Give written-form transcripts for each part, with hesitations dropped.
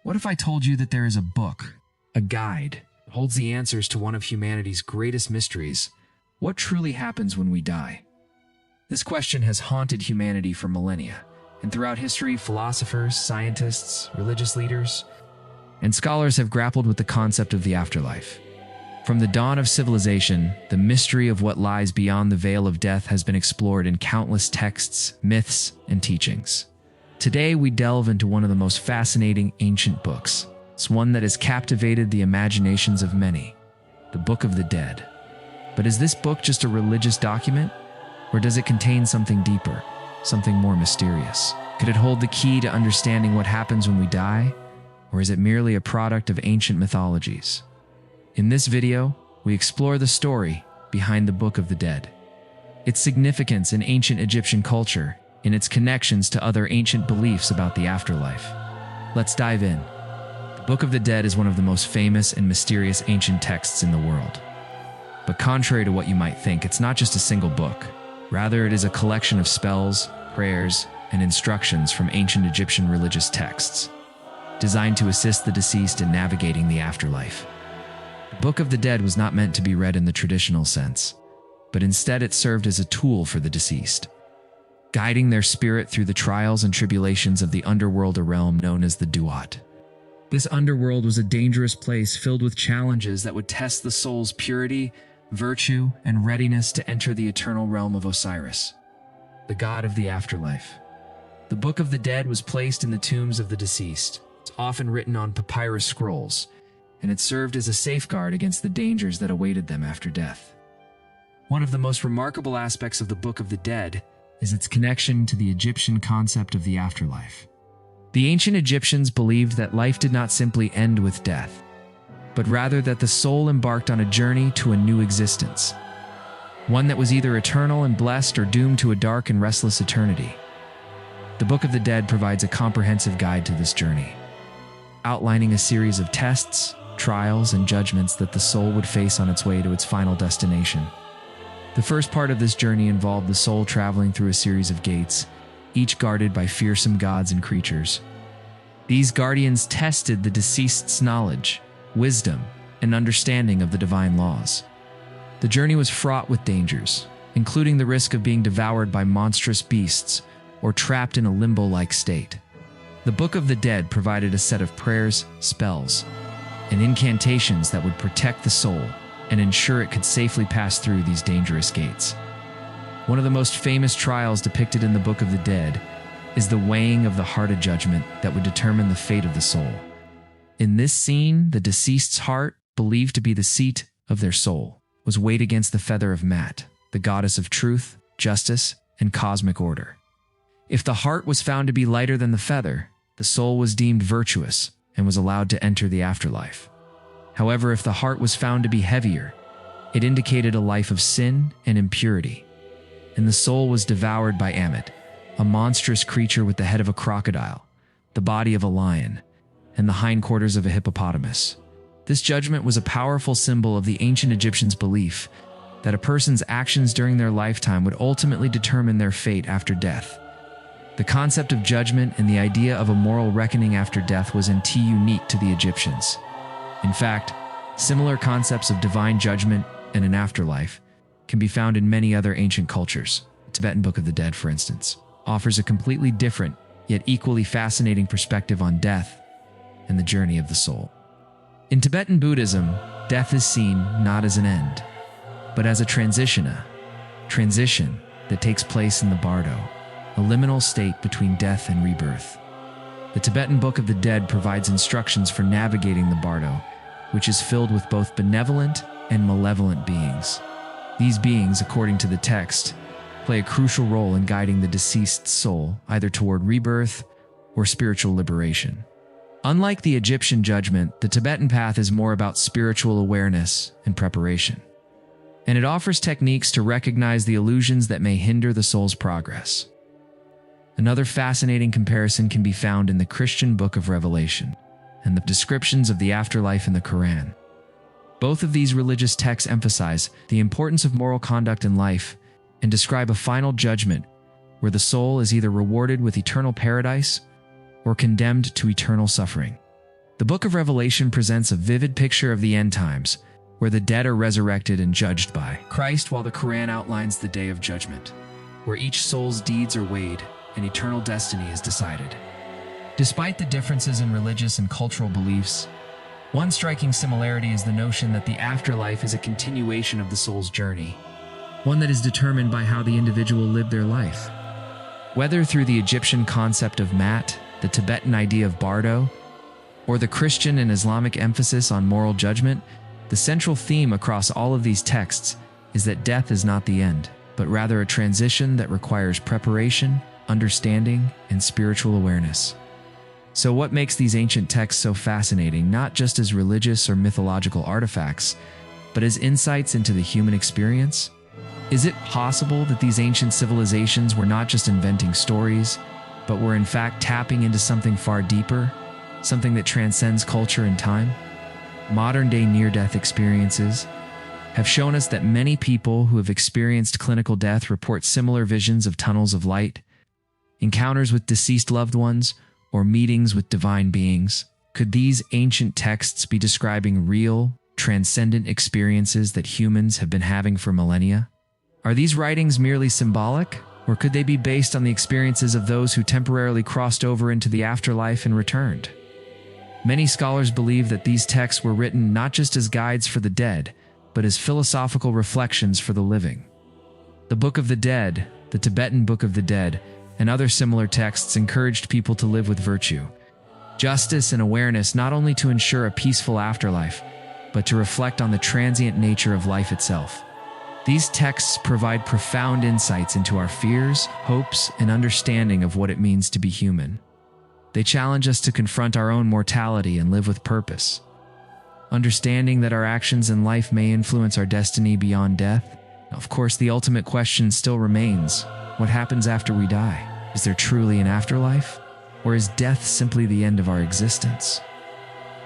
What if I told you that there is a book, a guide, that holds the answers to one of humanity's greatest mysteries? What truly happens when we die? This question has haunted humanity for millennia, and throughout history, philosophers, scientists, religious leaders, and scholars have grappled with the concept of the afterlife. From the dawn of civilization, the mystery of what lies beyond the veil of death has been explored in countless texts, myths, and teachings. Today, we delve into one of the most fascinating ancient books. It's one that has captivated the imaginations of many, the Book of the Dead. But is this book just a religious document? Or does it contain something deeper, something more mysterious? Could it hold the key to understanding what happens when we die? Or is it merely a product of ancient mythologies? In this video, we explore the story behind the Book of the Dead, its significance in ancient Egyptian culture, and its connections to other ancient beliefs about the afterlife. Let's dive in. The Book of the Dead is one of the most famous and mysterious ancient texts in the world. But contrary to what you might think, it's not just a single book. Rather, it is a collection of spells, prayers, and instructions from ancient Egyptian religious texts, designed to assist the deceased in navigating the afterlife. The Book of the Dead was not meant to be read in the traditional sense, but instead it served as a tool for the deceased, guiding their spirit through the trials and tribulations of the underworld, a realm known as the Duat. This underworld was a dangerous place filled with challenges that would test the soul's purity, virtue, and readiness to enter the eternal realm of Osiris, the god of the afterlife. The Book of the Dead was placed in the tombs of the deceased. It's often written on papyrus scrolls, and it served as a safeguard against the dangers that awaited them after death. One of the most remarkable aspects of the Book of the Dead is its connection to the Egyptian concept of the afterlife. The ancient Egyptians believed that life did not simply end with death, but rather that the soul embarked on a journey to a new existence, one that was either eternal and blessed or doomed to a dark and restless eternity. The Book of the Dead provides a comprehensive guide to this journey, outlining a series of tests, trials, and judgments that the soul would face on its way to its final destination. The first part of this journey involved the soul traveling through a series of gates, each guarded by fearsome gods and creatures. These guardians tested the deceased's knowledge, wisdom, and understanding of the divine laws. The journey was fraught with dangers, including the risk of being devoured by monstrous beasts or trapped in a limbo-like state. The Book of the Dead provided a set of prayers, spells, and incantations that would protect the soul and ensure it could safely pass through these dangerous gates. One of the most famous trials depicted in the Book of the Dead is the weighing of the heart of judgment that would determine the fate of the soul. In this scene, the deceased's heart, believed to be the seat of their soul, was weighed against the feather of Mat, the goddess of truth, justice, and cosmic order. If the heart was found to be lighter than the feather, the soul was deemed virtuous and was allowed to enter the afterlife. However, if the heart was found to be heavier, it indicated a life of sin and impurity, and the soul was devoured by Ammit, a monstrous creature with the head of a crocodile, the body of a lion, and the hindquarters of a hippopotamus. This judgment was a powerful symbol of the ancient Egyptians' belief that a person's actions during their lifetime would ultimately determine their fate after death. The concept of judgment and the idea of a moral reckoning after death was indeed unique to the Egyptians. In fact, similar concepts of divine judgment and an afterlife can be found in many other ancient cultures. The Tibetan Book of the Dead, for instance, offers a completely different, yet equally fascinating perspective on death and the journey of the soul. In Tibetan Buddhism, death is seen not as an end, but as a transition that takes place in the bardo, a liminal state between death and rebirth. The Tibetan Book of the Dead provides instructions for navigating the bardo, which is filled with both benevolent and malevolent beings. These beings, according to the text, play a crucial role in guiding the deceased soul either toward rebirth or spiritual liberation. Unlike the Egyptian judgment, the Tibetan path is more about spiritual awareness and preparation, and it offers techniques to recognize the illusions that may hinder the soul's progress. Another fascinating comparison can be found in the Christian Book of Revelation and the descriptions of the afterlife in the Quran. Both of these religious texts emphasize the importance of moral conduct in life and describe a final judgment where the soul is either rewarded with eternal paradise or condemned to eternal suffering. The book of Revelation presents a vivid picture of the end times, where the dead are resurrected and judged by Christ, while the Quran outlines the day of judgment, where each soul's deeds are weighed and eternal destiny is decided. Despite the differences in religious and cultural beliefs, one striking similarity is the notion that the afterlife is a continuation of the soul's journey, one that is determined by how the individual lived their life. Whether through the Egyptian concept of Mat, the Tibetan idea of Bardo, or the Christian and Islamic emphasis on moral judgment, the central theme across all of these texts is that death is not the end, but rather a transition that requires preparation, understanding, and spiritual awareness. So what makes these ancient texts so fascinating, not just as religious or mythological artifacts, but as insights into the human experience? Is it possible that these ancient civilizations were not just inventing stories, but were in fact tapping into something far deeper, something that transcends culture and time? Modern-day near-death experiences have shown us that many people who have experienced clinical death report similar visions of tunnels of light, encounters with deceased loved ones, or meetings with divine beings. Could these ancient texts be describing real, transcendent experiences that humans have been having for millennia? Are these writings merely symbolic, or could they be based on the experiences of those who temporarily crossed over into the afterlife and returned? Many scholars believe that these texts were written not just as guides for the dead, but as philosophical reflections for the living. The Book of the Dead, the Tibetan Book of the Dead, and other similar texts encouraged people to live with virtue, justice, and awareness, not only to ensure a peaceful afterlife, but to reflect on the transient nature of life itself. These texts provide profound insights into our fears, hopes, and understanding of what it means to be human. They challenge us to confront our own mortality and live with purpose. Understanding that our actions in life may influence our destiny beyond death, of course, the ultimate question still remains: what happens after we die? Is there truly an afterlife? Or is death simply the end of our existence?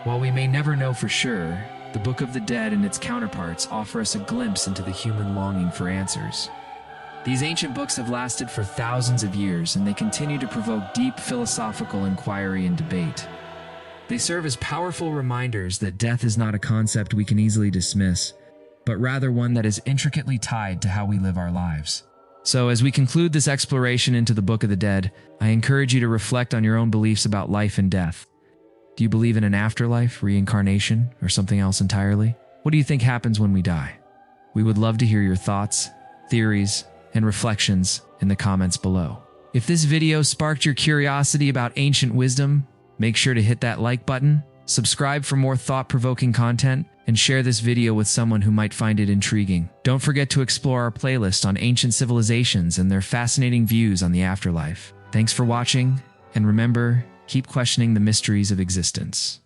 While we may never know for sure, the Book of the Dead and its counterparts offer us a glimpse into the human longing for answers. These ancient books have lasted for thousands of years, and they continue to provoke deep philosophical inquiry and debate. They serve as powerful reminders that death is not a concept we can easily dismiss, but rather one that is intricately tied to how we live our lives. So, as we conclude this exploration into the Book of the Dead, I encourage you to reflect on your own beliefs about life and death. Do you believe in an afterlife, reincarnation, or something else entirely? What do you think happens when we die? We would love to hear your thoughts, theories, and reflections in the comments below. If this video sparked your curiosity about ancient wisdom, make sure to hit that like button, subscribe for more thought-provoking content, and share this video with someone who might find it intriguing. Don't forget to explore our playlist on ancient civilizations and their fascinating views on the afterlife. Thanks for watching, and remember, keep questioning the mysteries of existence.